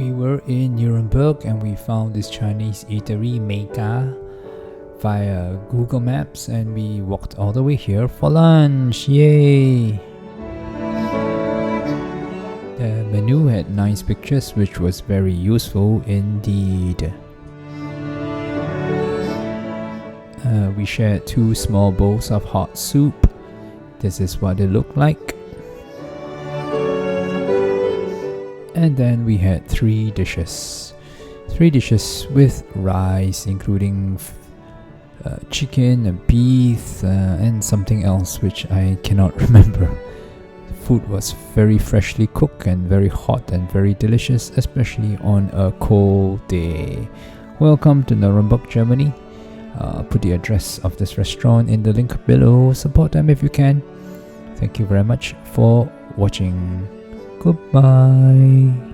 We were in Nuremberg and we found this Chinese eatery MEI-KA via Google Maps, and we walked all the way here for lunch. Yay! The menu had nice pictures, which was very useful indeed. We shared 2 small bowls of hot soup. This is what it looked like. And then we had 3 dishes. 3 dishes with rice, including chicken and beef and something else which I cannot remember. Food was very freshly cooked and very hot and very delicious, especially on a cold day. Welcome to Nuremberg, Germany. Put the address of this restaurant in the link below. Support them if you can. Thank you very much for watching. Goodbye.